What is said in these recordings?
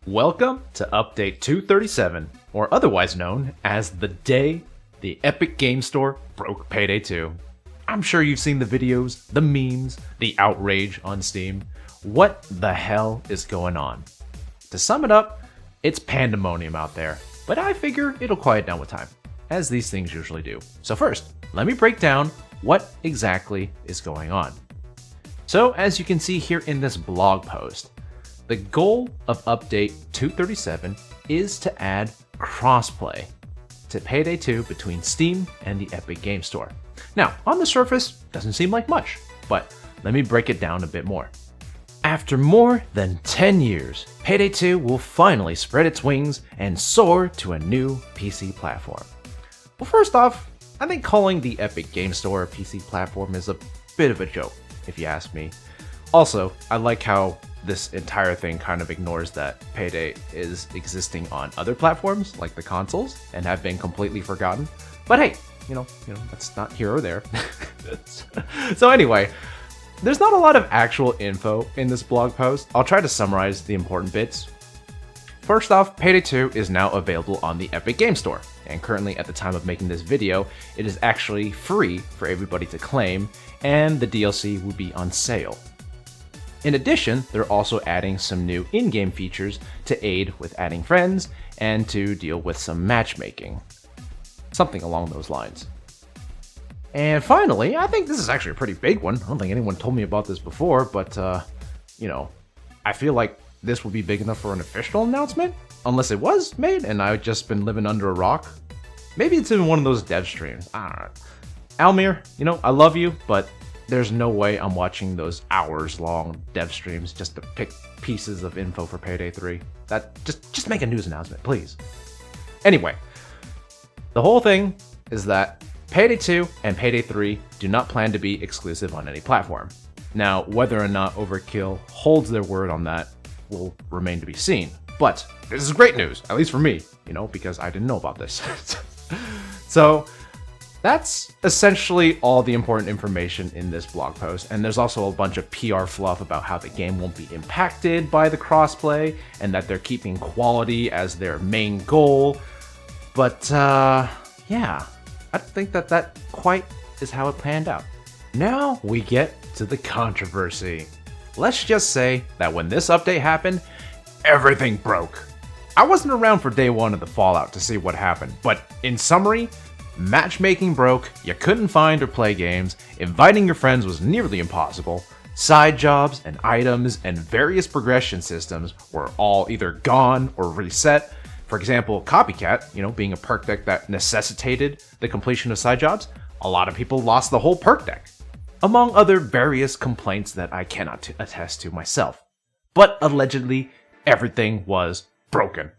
Welcome to Update 237, or otherwise known as the day the Epic Game Store broke Payday 2. I'm sure you've seen the videos, the memes, the outrage on Steam. What the hell is going on? To sum it up, it's pandemonium out there, but I figure it'll quiet down with time, as these things usually do. So first, let me break down what exactly is going on. So as you can see here in this blog post, the goal of Update 237 is to add crossplay to Payday 2 between Steam and the Epic Game Store. Now, on the surface, doesn't seem like much, but let me break it down a bit more. After more than 10 years, Payday 2 will finally spread its wings and soar to a new PC platform. Well, first off, I think calling the Epic Game Store a PC platform is a bit of a joke, if you ask me. Also, I like how this entire thing kind of ignores that Payday is existing on other platforms, like the consoles, and have been completely forgotten. But hey, you know, that's not here or there. So anyway, there's not a lot of actual info in this blog post. I'll try to summarize the important bits. First off, Payday 2 is now available on the Epic Game Store, and currently at the time of making this video, it is actually free for everybody to claim, and the DLC will be on sale. In addition, they're also adding some new in-game features to aid with adding friends and to deal with some matchmaking. Something along those lines. And finally, I think this is actually a pretty big one. I don't think anyone told me about this before, but, I feel like this would be big enough for an official announcement, unless it was made and I've just been living under a rock. Maybe it's in one of those dev streams. I don't know. Almir, I love you, but there's no way I'm watching those hours-long dev streams just to pick pieces of info for Payday 3. Just make a news announcement, please. Anyway, the whole thing is that Payday 2 and Payday 3 do not plan to be exclusive on any platform. Now, whether or not Overkill holds their word on that will remain to be seen. But this is great news, at least for me, because I didn't know about this. So that's essentially all the important information in this blog post, and there's also a bunch of PR fluff about how the game won't be impacted by the crossplay, and that they're keeping quality as their main goal. But, yeah, I don't think that quite is how it panned out. Now we get to the controversy. Let's just say that when this update happened, everything broke. I wasn't around for day one of the fallout to see what happened, but in summary, matchmaking broke, you couldn't find or play games, inviting your friends was nearly impossible, side jobs and items and various progression systems were all either gone or reset. For example, Copycat, being a perk deck that necessitated the completion of side jobs, a lot of people lost the whole perk deck, among other various complaints that I cannot attest to myself. But allegedly, everything was broken.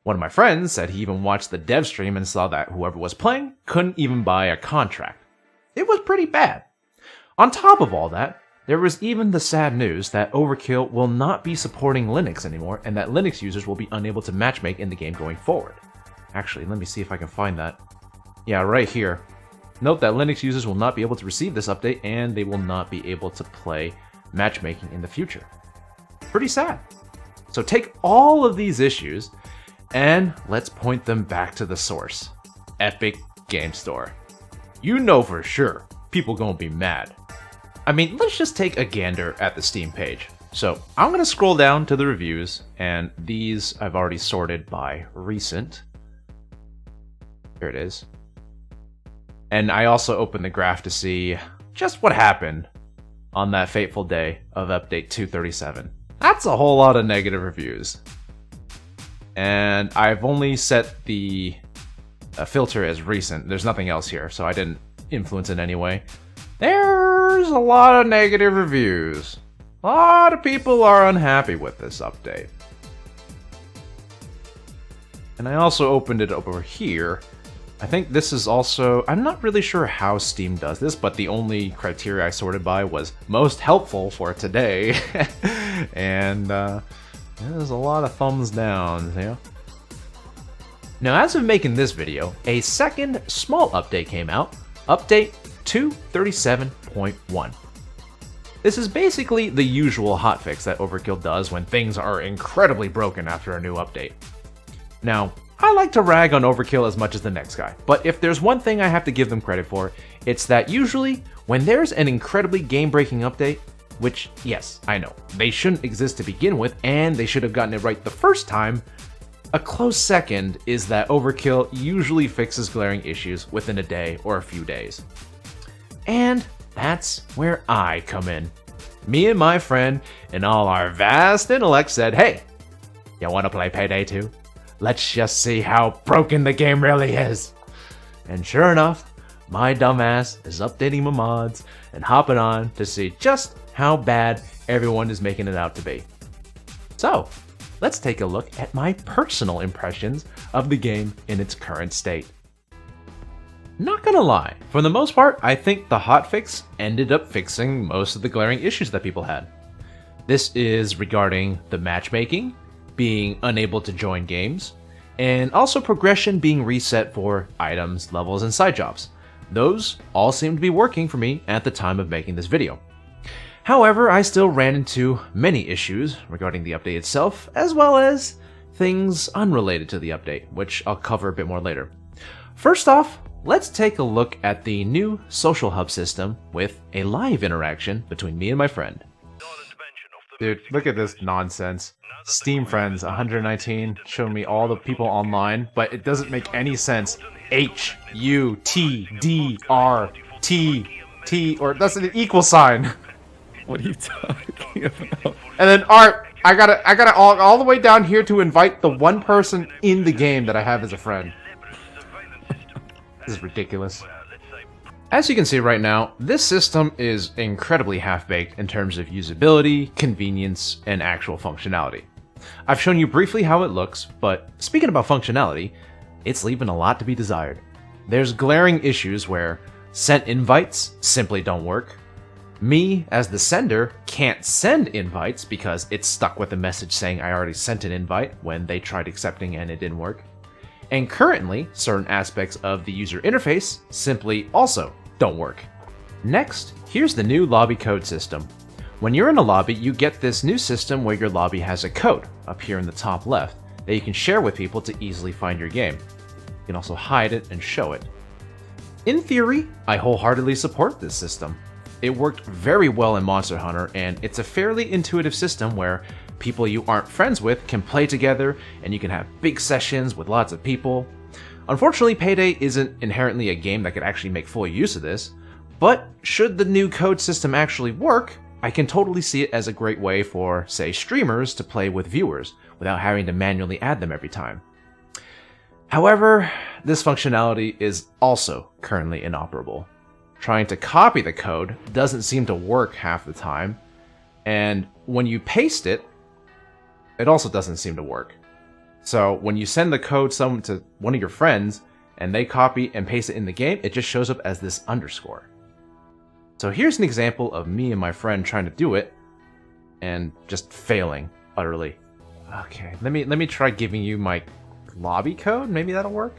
One of my friends said he even watched the dev stream and saw that whoever was playing couldn't even buy a contract. It was pretty bad. On top of all that, there was even the sad news that Overkill will not be supporting Linux anymore and that Linux users will be unable to matchmake in the game going forward. Actually, let me see if I can find that. Yeah, right here. Note that Linux users will not be able to receive this update and they will not be able to play matchmaking in the future. Pretty sad. So take all of these issues and let's point them back to the source, Epic Game Store. You know for sure, people gonna be mad. I mean, let's just take a gander at the Steam page. So I'm gonna scroll down to the reviews, and these I've already sorted by recent. Here it is. And I also opened the graph to see just what happened on that fateful day of Update 237. That's a whole lot of negative reviews. And I've only set the filter as recent. There's nothing else here, so I didn't influence it anyway. There's a lot of negative reviews. A lot of people are unhappy with this update. And I also opened it over here. I think this is also, I'm not really sure how Steam does this, but the only criteria I sorted by was most helpful for today. And there's a lot of thumbs down, yeah. Now, as of making this video, a second small update came out, Update 237.1. This is basically the usual hotfix that Overkill does when things are incredibly broken after a new update. Now, I like to rag on Overkill as much as the next guy, but if there's one thing I have to give them credit for, it's that usually, when there's an incredibly game-breaking update, which, yes, I know, they shouldn't exist to begin with, and they should have gotten it right the first time, a close second is that Overkill usually fixes glaring issues within a day or a few days. And that's where I come in. Me and my friend, in all our vast intellect, said, hey, you want to play Payday 2? Let's just see how broken the game really is. And sure enough, my dumbass is updating my mods and hopping on to see just how bad everyone is making it out to be. So, let's take a look at my personal impressions of the game in its current state. Not gonna lie, for the most part, I think the hotfix ended up fixing most of the glaring issues that people had. This is regarding the matchmaking, being unable to join games, and also progression being reset for items, levels, and side jobs. Those all seem to be working for me at the time of making this video. However, I still ran into many issues regarding the update itself, as well as things unrelated to the update, which I'll cover a bit more later. First off, let's take a look at the new social hub system with a live interaction between me and my friend. Dude, look at this nonsense. Steam friends 119 showing me all the people online, but it doesn't make any sense. HUTDRTT, or that's an equal sign. What are you talking about? And then art, I gotta all the way down here to invite the one person in the game that I have as a friend. This is ridiculous. As you can see right now, this system is incredibly half-baked in terms of usability, convenience, and actual functionality. I've shown you briefly how it looks, but speaking about functionality, it's leaving a lot to be desired. There's glaring issues where sent invites simply don't work. Me, as the sender, can't send invites because it's stuck with a message saying I already sent an invite when they tried accepting and it didn't work. And currently, certain aspects of the user interface simply also don't work. Next, here's the new lobby code system. When you're in a lobby, you get this new system where your lobby has a code up here in the top left that you can share with people to easily find your game. You can also hide it and show it. In theory, I wholeheartedly support this system. It worked very well in Monster Hunter, and it's a fairly intuitive system where people you aren't friends with can play together and you can have big sessions with lots of people. Unfortunately, Payday isn't inherently a game that could actually make full use of this, but should the new code system actually work, I can totally see it as a great way for, say, streamers to play with viewers without having to manually add them every time. However, this functionality is also currently inoperable. Trying to copy the code doesn't seem to work half the time, and when you paste it, it also doesn't seem to work. So when you send the code to one of your friends and they copy and paste it in the game, it just shows up as this underscore. So here's an example of me and my friend trying to do it and just failing utterly. Okay, let me try giving you my lobby code. Maybe that'll work.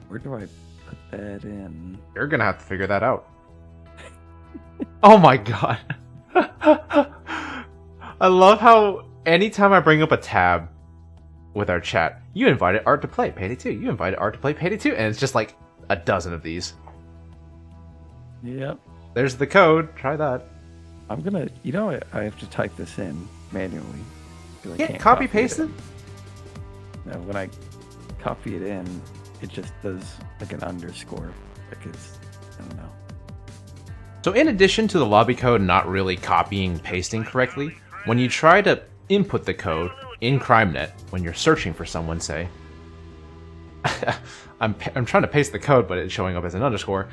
Where do I put that in? You're gonna have to figure that out. Oh my god. I love how anytime I bring up a tab with our chat, you invited Art to play Payday 2, you invited Art to play Payday 2, and it's just like a dozen of these. Yep. There's the code, try that. I'm gonna, I have to type this in manually. Can't copy paste it? No, when I copy it in, it just does like an underscore. Like it's, I don't know. So in addition to the lobby code not really copying and pasting correctly, when you try to input the code in CrimeNet, when you're searching for someone, say, I'm trying to paste the code, but it's showing up as an underscore.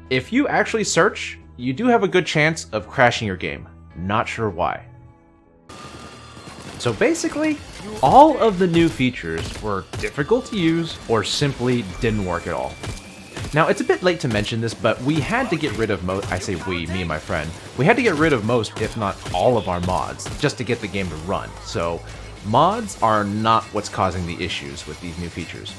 If you actually search, you do have a good chance of crashing your game. Not sure why. So basically, all of the new features were difficult to use or simply didn't work at all. Now, it's a bit late to mention this, but we had to get rid of most, I say we, me and my friend, we had to get rid of most, if not all of our mods, just to get the game to run. So, mods are not what's causing the issues with these new features.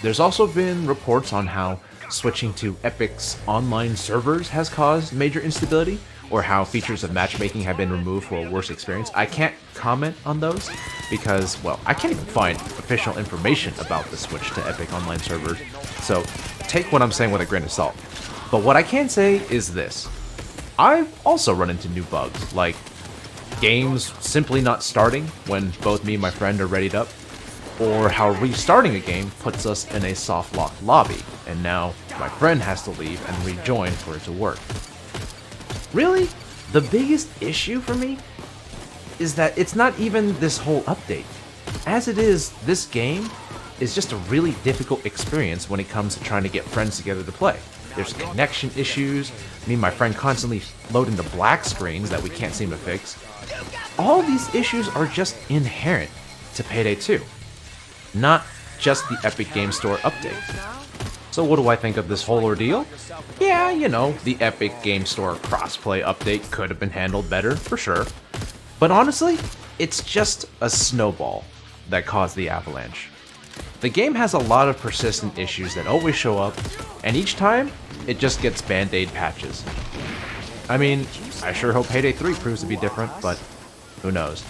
There's also been reports on how switching to Epic's online servers has caused major instability, or how features of matchmaking have been removed for a worse experience. I can't comment on those because, well, I can't even find official information about the switch to Epic online servers, so take what I'm saying with a grain of salt. But what I can say is this. I've also run into new bugs, like games simply not starting when both me and my friend are readied up, or how restarting a game puts us in a soft lock lobby, and now my friend has to leave and rejoin for it to work. Really, the biggest issue for me is that it's not even this whole update. As it is, this game is just a really difficult experience when it comes to trying to get friends together to play. There's connection issues, me and my friend constantly load into black screens that we can't seem to fix. All these issues are just inherent to Payday 2, not just the Epic Game Store update. So what do I think of this whole ordeal? Yeah, you know, the Epic Game Store crossplay update could have been handled better, for sure. But honestly, it's just a snowball that caused the avalanche. The game has a lot of persistent issues that always show up, and each time, it just gets band-aid patches. I mean, I sure hope Payday 3 proves to be different, but who knows.